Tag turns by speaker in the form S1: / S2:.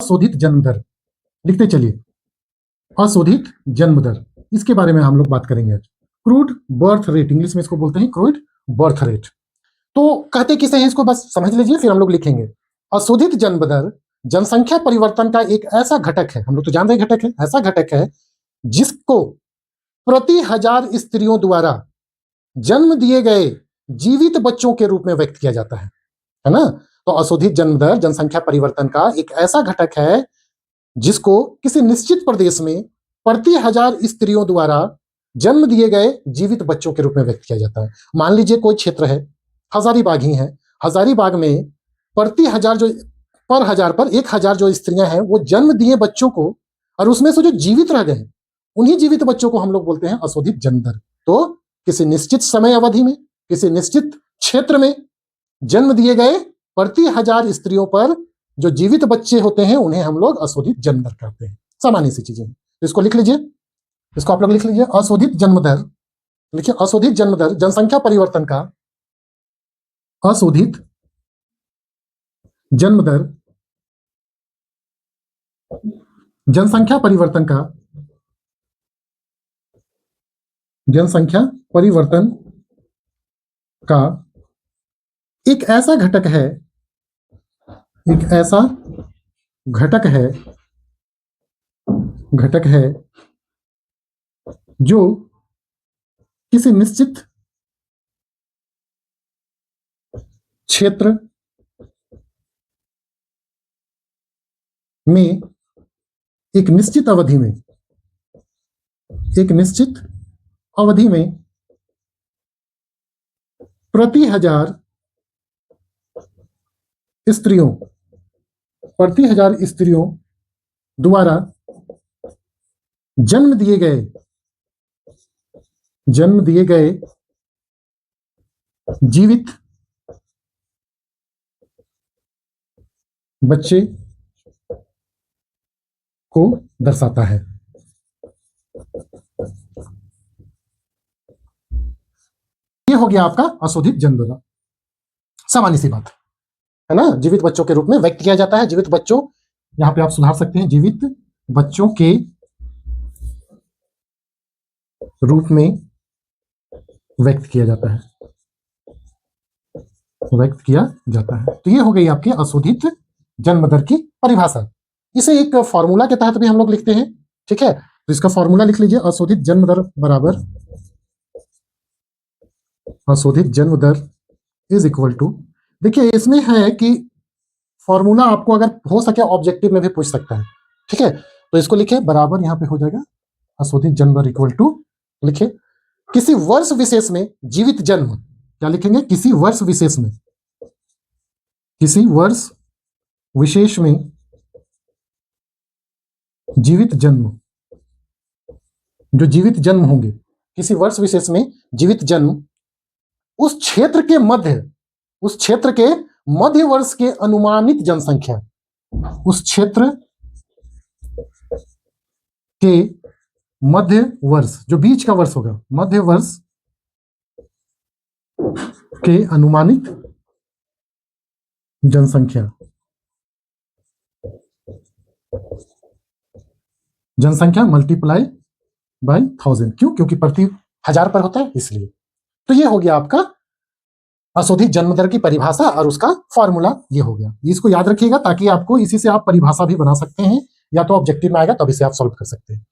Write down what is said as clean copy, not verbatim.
S1: अशोधित जन्म दर लिखते चलिए। अशोधित जन्म दर, इसके बारे में हम लोग बात करेंगे आज। क्रूड बर्थ रेट, इंग्लिश में इसको बोलते हैं क्रूड बर्थ रेट। तो कहते किसे हैं इसको बस समझ लीजिए, फिर हम लोग लिखेंगे। अशोधित जन्म दर जनसंख्या परिवर्तन का एक ऐसा घटक है, हम लोग तो जान रहे हैं घटक है, ऐसा घटक है जिसको प्रति 1000 स्त्रियों द्वारा जन्म दिए गए जीवित बच्चों के रूप में व्यक्त किया जाता है ना। तो अशोधित जन्म दर जनसंख्या परिवर्तन का एक ऐसा घटक है जिसको किसी निश्चित प्रदेश में प्रति 1000 स्त्रियों द्वारा जन्म दिए गए जीवित बच्चों के रूप में व्यक्त किया जाता है। मान लीजिए कोई क्षेत्र है, हजारीबाग ही है, हजारीबाग में प्रति 1000 जो पर 1000 पर 1000 जो स्त्रियां हैं वो जन्म दिए बच्चों को, और उसमें से जो जीवित रह गए उन्हीं जीवित बच्चों को हम लोग बोलते हैं अशोधित जन्म दर। तो किसी निश्चित समय अवधि में किसी निश्चित क्षेत्र में जन्म दिए गए प्रति 1000 स्त्रियों पर जो जीवित बच्चे होते हैं उन्हें हम लोग अशोधित जन्म दर कहते हैं। सामान्य सी चीजें, तो इसको लिख लीजिए, इसको आप लोग लिख लीजिए। अशोधित जन्म दर लिखिए, अशोधित जन्म दर जनसंख्या परिवर्तन का, अशोधित जन्म दर जनसंख्या परिवर्तन का, जनसंख्या परिवर्तन का एक ऐसा घटक है, एक ऐसा घटक है, घटक है जो किसी निश्चित क्षेत्र में एक निश्चित अवधि में, एक निश्चित अवधि में प्रति 1000 स्त्रियों, प्रति 1000 स्त्रियों द्वारा जन्म दिए गए जीवित बच्चे को दर्शाता है। ये हो गया आपका अशोधित जन्म दर। सामान्य सी बात है ना, जीवित बच्चों के रूप में व्यक्त किया जाता है। जीवित बच्चों, यहां पे आप सुधार सकते हैं, जीवित बच्चों के रूप में व्यक्त किया जाता है, व्यक्त किया जाता है। तो ये हो गई आपकी अशोधित जन्म दर की परिभाषा। इसे एक फॉर्मूला के तहत भी हम लोग लिखते हैं, ठीक है। तो इसका फॉर्मूला लिख लीजिए, अशोधित जन्म दर बराबर, अशोधित जन्म दर इज इक्वल टू, देखिए इसमें है कि फॉर्मूला आपको अगर हो सके ऑब्जेक्टिव में भी पूछ सकता है, ठीक है। तो इसको लिखे बराबर, यहां पे हो जाएगा अशोधित जन्म दर इक्वल टू, लिखे किसी वर्ष विशेष में जीवित जन्म, क्या लिखेंगे, किसी वर्ष विशेष में, किसी वर्ष विशेष में जीवित जन्म, जो जीवित जन्म होंगे किसी वर्ष विशेष में जीवित जन्म उस क्षेत्र के मध्य, उस क्षेत्र के मध्य वर्ष के अनुमानित जनसंख्या, उस क्षेत्र के मध्य वर्ष, जो बीच का वर्ष होगा, मध्य वर्ष के अनुमानित जनसंख्या, जनसंख्या मल्टीप्लाई बाय 1000, क्यों, क्योंकि प्रति 1000 पर होता है इसलिए। तो ये हो गया आपका अशोधित जन्म दर की परिभाषा और उसका फॉर्मूला ये हो गया। इसको याद रखिएगा ताकि आपको इसी से आप परिभाषा भी बना सकते हैं, या तो ऑब्जेक्टिव में आएगा तब इसे आप सॉल्व कर सकते हैं।